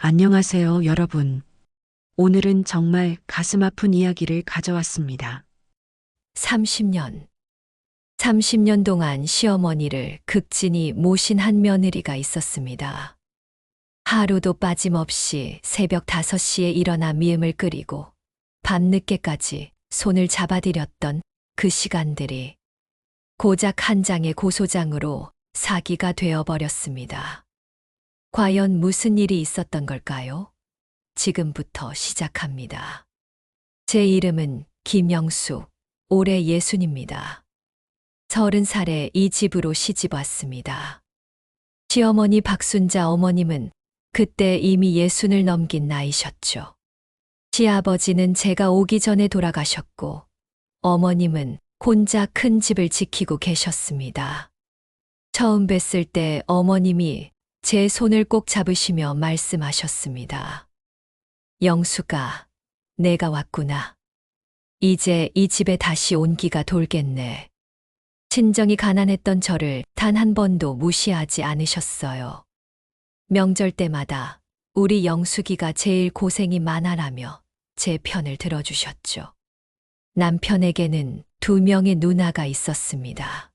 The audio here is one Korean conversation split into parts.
안녕하세요, 여러분. 오늘은 정말 가슴 아픈 이야기를 가져왔습니다. 30년. 30년 동안 시어머니를 극진히 모신 한 며느리가 있었습니다. 하루도 빠짐없이 새벽 5시에 일어나 미음을 끓이고 밤늦게까지 손을 잡아들였던 그 시간들이 고작 한 장의 고소장으로 사기가 되어버렸습니다. 과연 무슨 일이 있었던 걸까요? 지금부터 시작합니다. 제 이름은 김영숙, 올해 60입니다. 30살에 이 집으로 시집 왔습니다. 시어머니 박순자 어머님은 그때 이미 60을 넘긴 나이셨죠. 시아버지는 제가 오기 전에 돌아가셨고, 어머님은 혼자 큰 집을 지키고 계셨습니다. 처음 뵀을 때 어머님이 제 손을 꼭 잡으시며 말씀하셨습니다. 영숙아, 내가 왔구나. 이제 이 집에 다시 온기가 돌겠네. 친정이 가난했던 저를 단 한 번도 무시하지 않으셨어요. 명절 때마다 우리 영숙이가 제일 고생이 많아라며 제 편을 들어주셨죠. 남편에게는 2명의 누나가 있었습니다.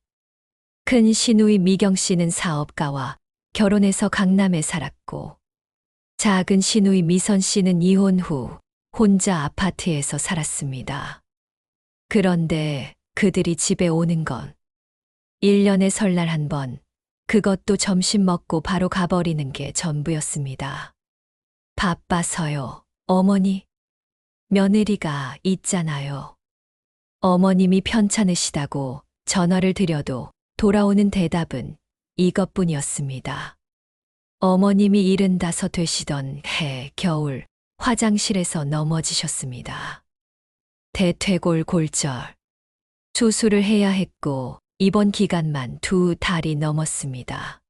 큰 시누이 미경 씨는 사업가와 결혼해서 강남에 살았고, 작은 시누이 미선 씨는 이혼 후 혼자 아파트에서 살았습니다. 그런데 그들이 집에 오는 건 1년에 설날 한 번, 그것도 점심 먹고 바로 가버리는 게 전부였습니다. 바빠서요, 어머니. 며느리가 있잖아요. 어머님이 편찮으시다고 전화를 드려도 돌아오는 대답은 이것뿐이었습니다. 어머님이 75 되시던 해, 겨울, 화장실에서 넘어지셨습니다. 대퇴골 골절. 수술을 해야 했고, 입원 기간만 2달이 넘었습니다.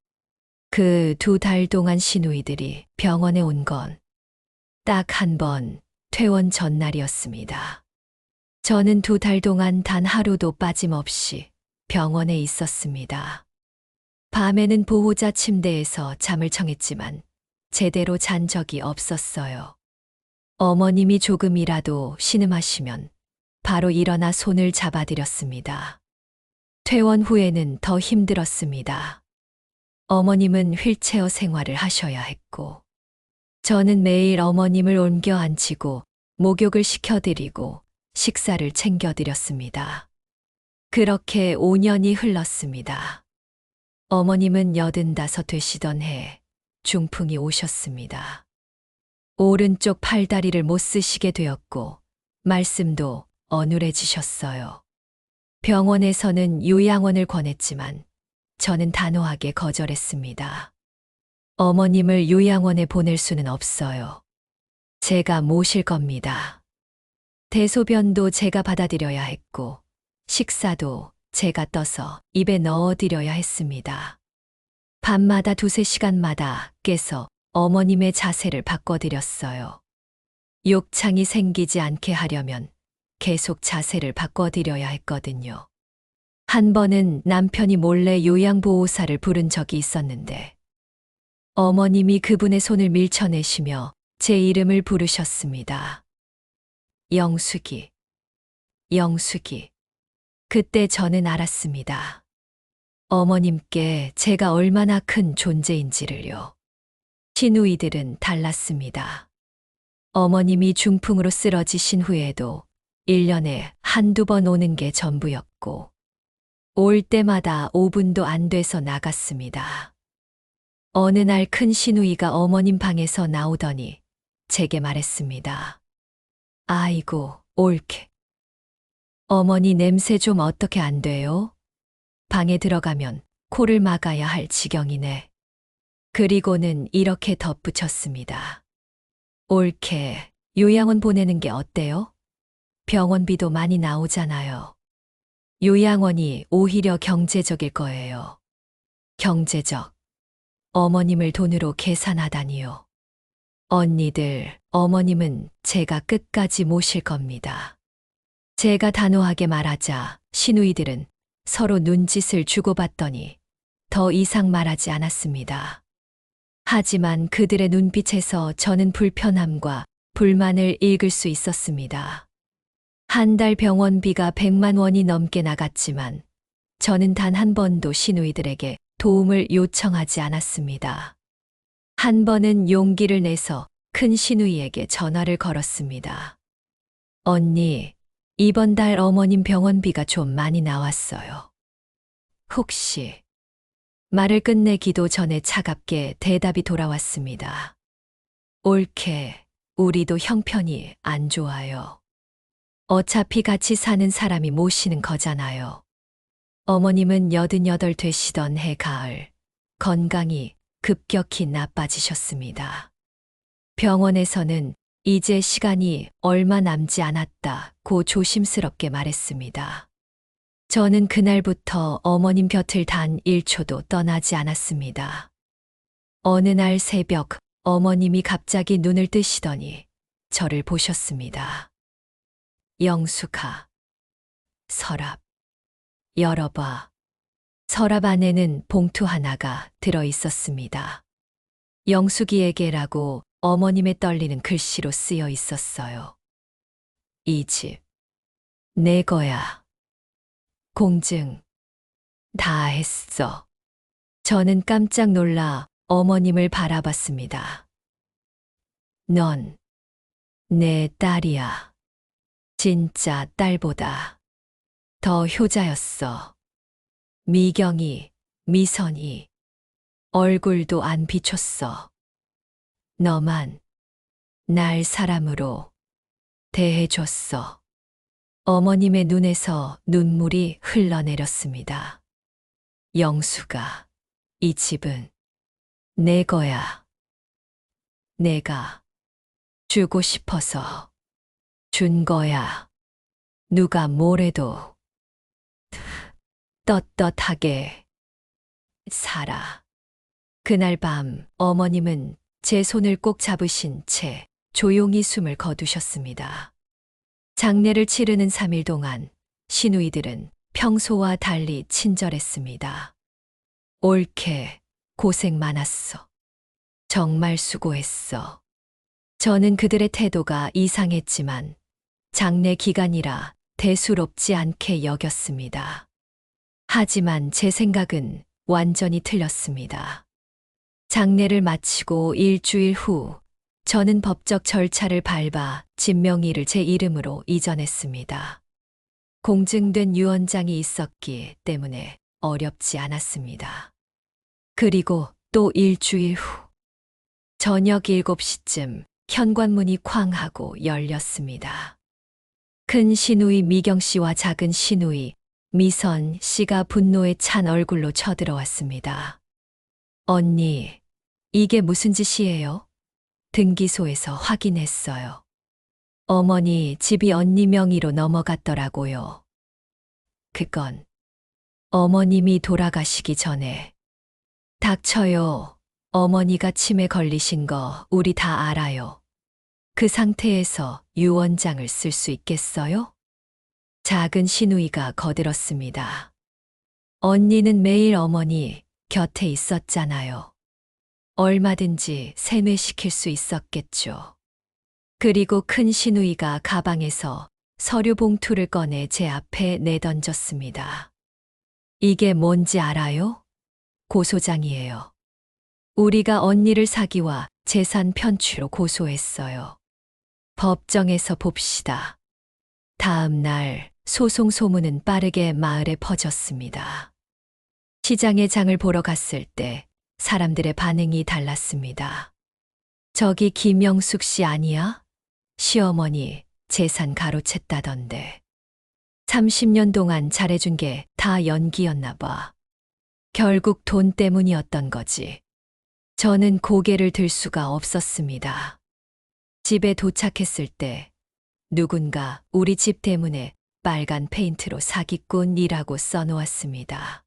그 2달 동안 시누이들이 병원에 온 건 딱 한 번 퇴원 전날이었습니다. 저는 2달 동안 단 하루도 빠짐없이 병원에 있었습니다. 밤에는 보호자 침대에서 잠을 청했지만 제대로 잔 적이 없었어요. 어머님이 조금이라도 신음하시면 바로 일어나 손을 잡아드렸습니다. 퇴원 후에는 더 힘들었습니다. 어머님은 휠체어 생활을 하셔야 했고, 저는 매일 어머님을 옮겨 앉히고 목욕을 시켜드리고 식사를 챙겨드렸습니다. 그렇게 5년이 흘렀습니다. 어머님은 85 되시던 해 중풍이 오셨습니다. 오른쪽 팔다리를 못 쓰시게 되었고, 말씀도 어눌해지셨어요. 병원에서는 요양원을 권했지만 저는 단호하게 거절했습니다. 어머님을 요양원에 보낼 수는 없어요. 제가 모실 겁니다. 대소변도 제가 받아들여야 했고, 식사도 제가 떠서 입에 넣어드려야 했습니다. 밤마다 2~3시간마다 깨서 어머님의 자세를 바꿔드렸어요. 욕창이 생기지 않게 하려면 계속 자세를 바꿔드려야 했거든요. 한 번은 남편이 몰래 요양보호사를 부른 적이 있었는데, 어머님이 그분의 손을 밀쳐내시며 제 이름을 부르셨습니다. 영숙이, 영숙이. 그때 저는 알았습니다. 어머님께 제가 얼마나 큰 존재인지를요. 시누이들은 달랐습니다. 어머님이 중풍으로 쓰러지신 후에도 1년에 한두 번 오는 게 전부였고, 올 때마다 5분도 안 돼서 나갔습니다. 어느 날 큰 시누이가 어머님 방에서 나오더니 제게 말했습니다. 아이고, 옳게. 어머니 냄새 좀 어떻게 안 돼요? 방에 들어가면 코를 막아야 할 지경이네. 그리고는 이렇게 덧붙였습니다. 옳게 요양원 보내는 게 어때요? 병원비도 많이 나오잖아요. 요양원이 오히려 경제적일 거예요. 경제적. 어머님을 돈으로 계산하다니요. 언니들, 어머님은 제가 끝까지 모실 겁니다. 제가 단호하게 말하자 시누이들은 서로 눈짓을 주고받더니 더 이상 말하지 않았습니다. 하지만 그들의 눈빛에서 저는 불편함과 불만을 읽을 수 있었습니다. 한 달 병원비가 100만 원이 넘게 나갔지만 저는 단 한 번도 시누이들에게 도움을 요청하지 않았습니다. 한 번은 용기를 내서 큰 시누이에게 전화를 걸었습니다. 언니, 이번 달 어머님 병원비가 좀 많이 나왔어요. 혹시 말을 끝내기도 전에 차갑게 대답이 돌아왔습니다. 옳게, 우리도 형편이 안 좋아요. 어차피 같이 사는 사람이 모시는 거잖아요. 어머님은 88 되시던 해 가을, 건강이 급격히 나빠지셨습니다. 병원에서는 이제 시간이 얼마 남지 않았다고 조심스럽게 말했습니다. 저는 그날부터 어머님 곁을 단 1초도 떠나지 않았습니다. 어느 날 새벽 어머님이 갑자기 눈을 뜨시더니 저를 보셨습니다. 영숙아, 서랍, 열어봐. 서랍 안에는 봉투 하나가 들어 있었습니다. 영숙이에게라고 어머님의 떨리는 글씨로 쓰여 있었어요. 이 집, 내 거야. 공증, 다 했어. 저는 깜짝 놀라 어머님을 바라봤습니다. 넌 내 딸이야. 진짜 딸보다 더 효자였어. 미경이, 미선이, 얼굴도 안 비췄어. 너만 날 사람으로 대해줬어. 어머님의 눈에서 눈물이 흘러내렸습니다. 영수가, 이 집은 내 거야. 내가 주고 싶어서 준 거야. 누가 뭐래도 떳떳하게 살아. 그날 밤 어머님은 제 손을 꼭 잡으신 채 조용히 숨을 거두셨습니다. 장례를 치르는 3일 동안 시누이들은 평소와 달리 친절했습니다. 옳게 고생 많았어. 정말 수고했어. 저는 그들의 태도가 이상했지만 장례 기간이라 대수롭지 않게 여겼습니다. 하지만 제 생각은 완전히 틀렸습니다. 장례를 마치고 일주일 후 저는 법적 절차를 밟아 집명의를 제 이름으로 이전했습니다. 공증된 유언장이 있었기 때문에 어렵지 않았습니다. 그리고 또 일주일 후 저녁 7시쯤 현관문이 쾅 하고 열렸습니다. 큰 시누이 미경 씨와 작은 시누이 미선 씨가 분노에 찬 얼굴로 쳐들어왔습니다. 언니, 이게 무슨 짓이에요? 등기소에서 확인했어요. 어머니 집이 언니 명의로 넘어갔더라고요. 그건 어머님이 돌아가시기 전에. 닥쳐요. 어머니가 치매 걸리신 거 우리 다 알아요. 그 상태에서 유언장을 쓸 수 있겠어요? 작은 시누이가 거들었습니다. 언니는 매일 어머니 곁에 있었잖아요. 얼마든지 세뇌시킬 수 있었겠죠. 그리고 큰 시누이가 가방에서 서류 봉투를 꺼내 제 앞에 내던졌습니다. 이게 뭔지 알아요? 고소장이에요. 우리가 언니를 사기와 재산 편취로 고소했어요. 법정에서 봅시다. 다음 날 소송 소문은 빠르게 마을에 퍼졌습니다. 시장에 장을 보러 갔을 때 사람들의 반응이 달랐습니다. 저기 김영숙 씨 아니야? 시어머니 재산 가로챘다던데. 30년 동안 잘해준 게 다 연기였나 봐. 결국 돈 때문이었던 거지. 저는 고개를 들 수가 없었습니다. 집에 도착했을 때 누군가 우리 집 때문에 빨간 페인트로 사기꾼이라고 써놓았습니다.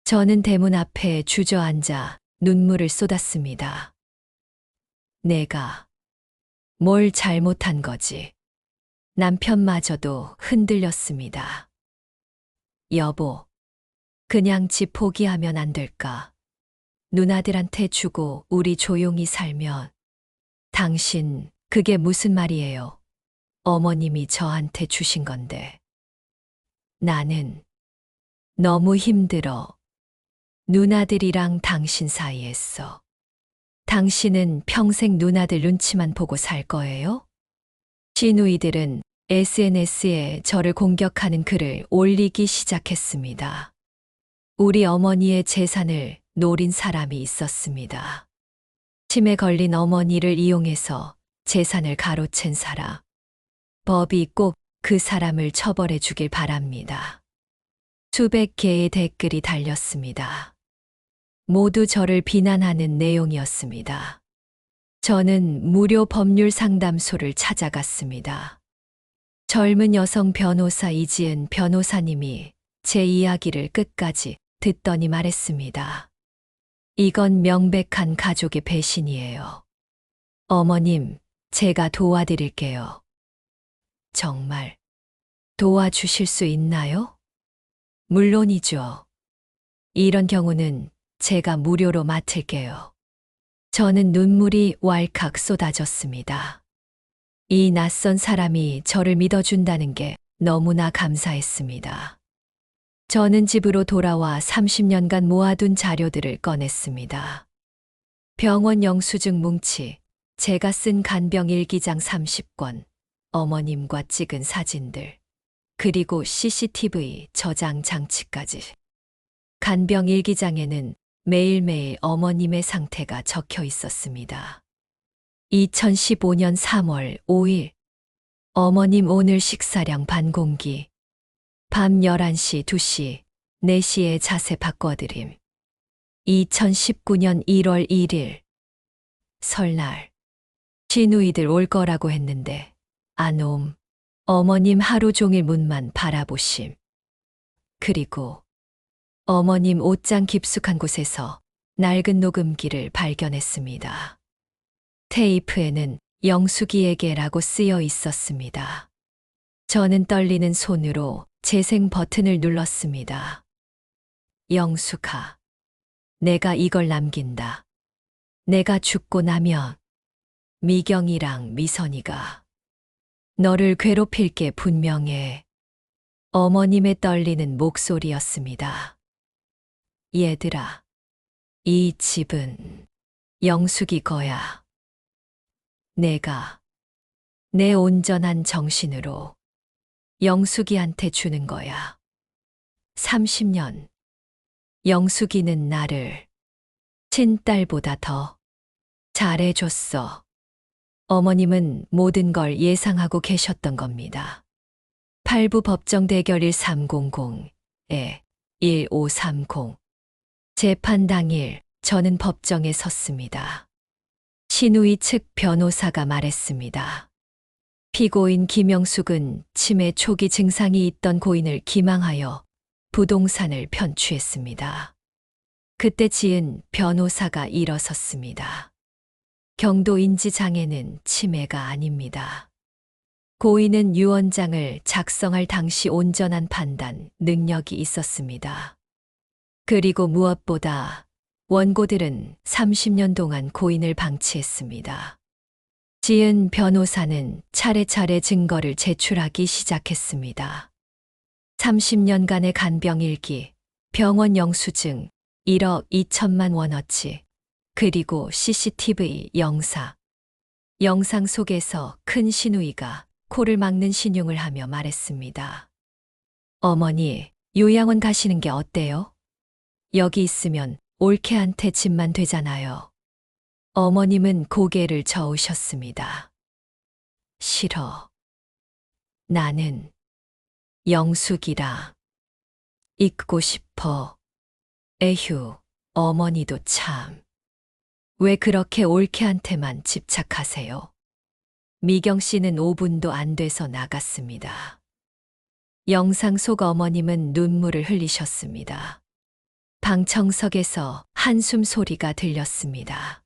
저는 대문 앞에 주저앉아 눈물을 쏟았습니다. 내가 뭘 잘못한 거지. 남편마저도 흔들렸습니다. 여보, 그냥 집 포기하면 안 될까? 누나들한테 주고 우리 조용히 살면 당신 그게 무슨 말이에요? 어머님이 저한테 주신 건데. 나는 너무 힘들어. 누나들이랑 당신 사이였어. 당신은 평생 누나들 눈치만 보고 살 거예요? 시누이들은 SNS에 저를 공격하는 글을 올리기 시작했습니다. 우리 어머니의 재산을 노린 사람이 있었습니다. 치매 걸린 어머니를 이용해서 재산을 가로챈 사람. 법이 꼭 그 사람을 처벌해 주길 바랍니다. 수백 개의 댓글이 달렸습니다. 모두 저를 비난하는 내용이었습니다. 저는 무료 법률 상담소를 찾아갔습니다. 젊은 여성 변호사 이지은 변호사님이 제 이야기를 끝까지 듣더니 말했습니다. 이건 명백한 가족의 배신이에요. 어머님, 제가 도와드릴게요. 정말 도와주실 수 있나요? 물론이죠. 이런 경우는 제가 무료로 맡을게요. 저는 눈물이 왈칵 쏟아졌습니다. 이 낯선 사람이 저를 믿어준다는 게 너무나 감사했습니다. 저는 집으로 돌아와 30년간 모아둔 자료들을 꺼냈습니다. 병원 영수증 뭉치, 제가 쓴 간병 일기장 30권, 어머님과 찍은 사진들, 그리고 CCTV 저장 장치까지. 간병 일기장에는 매일매일 어머님의 상태가 적혀 있었습니다. 2015년 3월 5일, 어머님 오늘 식사량 반 공기. 밤 11시, 2시, 4시에 자세 바꿔드림. 2019년 1월 1일, 설날. 시누이들 올 거라고 했는데 안 옴. 어머님 하루 종일 문만 바라보심. 그리고 어머님 옷장 깊숙한 곳에서 낡은 녹음기를 발견했습니다. 테이프에는 영숙이에게라고 쓰여 있었습니다. 저는 떨리는 손으로 재생 버튼을 눌렀습니다. 영숙아, 내가 이걸 남긴다. 내가 죽고 나면 미경이랑 미선이가 너를 괴롭힐 게 분명해. 어머님의 떨리는 목소리였습니다. 얘들아, 이 집은 영숙이 거야. 내가 내 온전한 정신으로 영숙이한테 주는 거야. 30년. 영숙이는 나를 친딸보다 더 잘해줬어. 어머님은 모든 걸 예상하고 계셨던 겁니다. 8부 법정 대결 1300에 1530. 재판 당일 저는 법정에 섰습니다. 시누이 측 변호사가 말했습니다. 피고인 김영숙은 치매 초기 증상이 있던 고인을 기망하여 부동산을 편취했습니다. 그때 지은 변호사가 일어섰습니다. 경도 인지장애는 치매가 아닙니다. 고인은 유언장을 작성할 당시 온전한 판단, 능력이 있었습니다. 그리고 무엇보다 원고들은 30년 동안 고인을 방치했습니다. 지은 변호사는 차례차례 증거를 제출하기 시작했습니다. 30년간의 간병일기, 병원 영수증, 1억 2천만 원어치, 그리고 CCTV 영상 속에서 큰 시누이가 코를 막는 신용을 하며 말했습니다. 어머니, 요양원 가시는 게 어때요? 여기 있으면 올케한테 집만 되잖아요. 어머님은 고개를 저으셨습니다. 싫어. 나는 영숙이라 있고 싶어. 에휴, 어머니도 참. 왜 그렇게 올케한테만 집착하세요? 미경 씨는 5분도 안 돼서 나갔습니다. 영상 속 어머님은 눈물을 흘리셨습니다. 방청석에서 한숨 소리가 들렸습니다.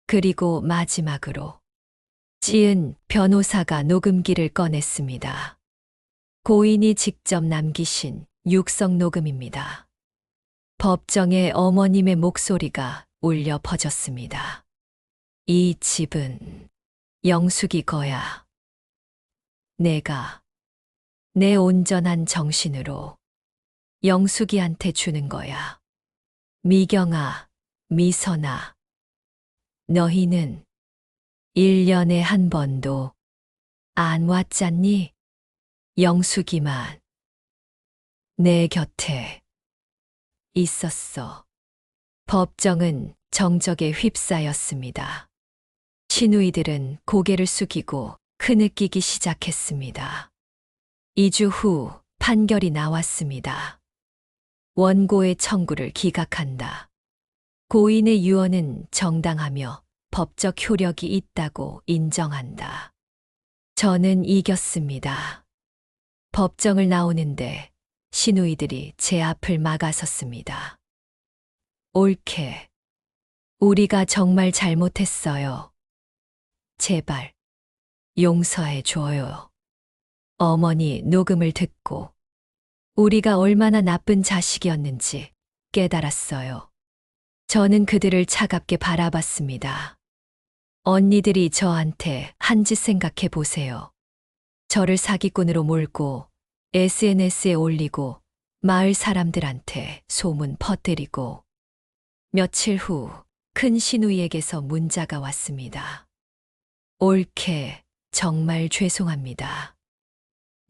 그리고 마지막으로 지은 변호사가 녹음기를 꺼냈습니다. 고인이 직접 남기신 육성 녹음입니다. 법정에 어머님의 목소리가 울려 퍼졌습니다. 이 집은 영숙이 거야. 내가 내 온전한 정신으로 영숙이한테 주는 거야. 미경아, 미선아, 너희는 1년에 한 번도 안 왔잖니? 영숙이만 내 곁에 있었어. 법정은 정적에 휩싸였습니다. 시누이들은 고개를 숙이고 흐느끼기 시작했습니다. 2주 후 판결이 나왔습니다. 원고의 청구를 기각한다. 고인의 유언은 정당하며 법적 효력이 있다고 인정한다. 저는 이겼습니다. 법정을 나오는데 시누이들이 제 앞을 막아섰습니다. 옳게. 우리가 정말 잘못했어요. 제발 용서해 줘요. 어머니 녹음을 듣고 우리가 얼마나 나쁜 자식이었는지 깨달았어요. 저는 그들을 차갑게 바라봤습니다. 언니들이 저한테 한 짓 생각해 보세요. 저를 사기꾼으로 몰고 SNS에 올리고 마을 사람들한테 소문 퍼뜨리고 며칠 후 큰 시누이에게서 문자가 왔습니다. 옳게 정말 죄송합니다.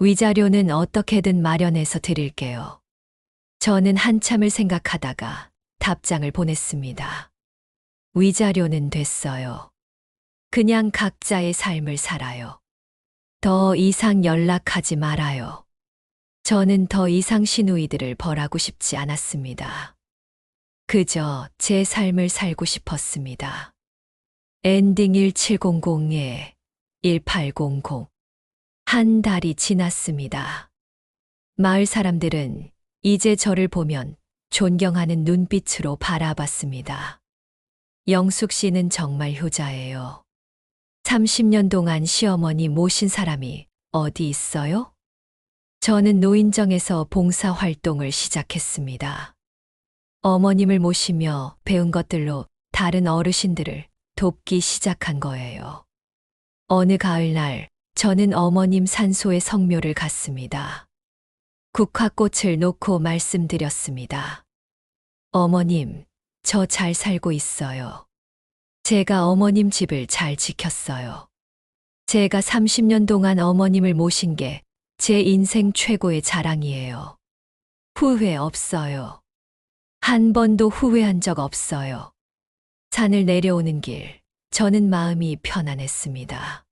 위자료는 어떻게든 마련해서 드릴게요. 저는 한참을 생각하다가 답장을 보냈습니다. 위자료는 됐어요. 그냥 각자의 삶을 살아요. 더 이상 연락하지 말아요. 저는 더 이상 시누이들을 벌하고 싶지 않았습니다. 그저 제 삶을 살고 싶었습니다. 엔딩 1700에 1800. 한 달이 지났습니다. 마을 사람들은 이제 저를 보면 존경하는 눈빛으로 바라봤습니다. 영숙 씨는 정말 효자예요. 30년 동안 시어머니 모신 사람이 어디 있어요? 저는 노인정에서 봉사활동을 시작했습니다. 어머님을 모시며 배운 것들로 다른 어르신들을 돕기 시작한 거예요. 어느 가을날 저는 어머님 산소의 성묘를 갔습니다. 국화꽃을 놓고 말씀드렸습니다. 어머님, 저 잘 살고 있어요. 제가 어머님 집을 잘 지켰어요. 제가 30년 동안 어머님을 모신 게 제 인생 최고의 자랑이에요. 후회 없어요. 한 번도 후회한 적 없어요. 산을 내려오는 길, 저는 마음이 편안했습니다.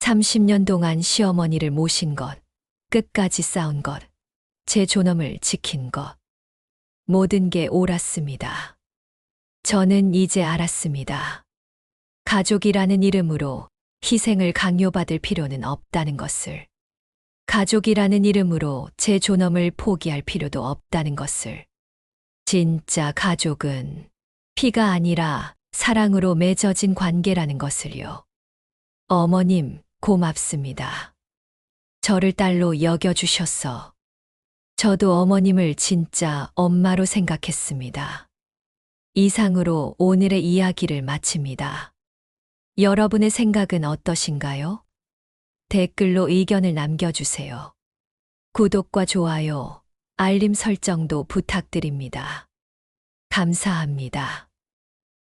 30년 동안 시어머니를 모신 것, 끝까지 싸운 것, 제 존엄을 지킨 것, 모든 게 옳았습니다. 저는 이제 알았습니다. 가족이라는 이름으로 희생을 강요받을 필요는 없다는 것을. 가족이라는 이름으로 제 존엄을 포기할 필요도 없다는 것을. 진짜 가족은 피가 아니라 사랑으로 맺어진 관계라는 것을요. 어머님, 고맙습니다. 저를 딸로 여겨주셔서. 저도 어머님을 진짜 엄마로 생각했습니다. 이상으로 오늘의 이야기를 마칩니다. 여러분의 생각은 어떠신가요? 댓글로 의견을 남겨주세요. 구독과 좋아요, 알림 설정도 부탁드립니다. 감사합니다.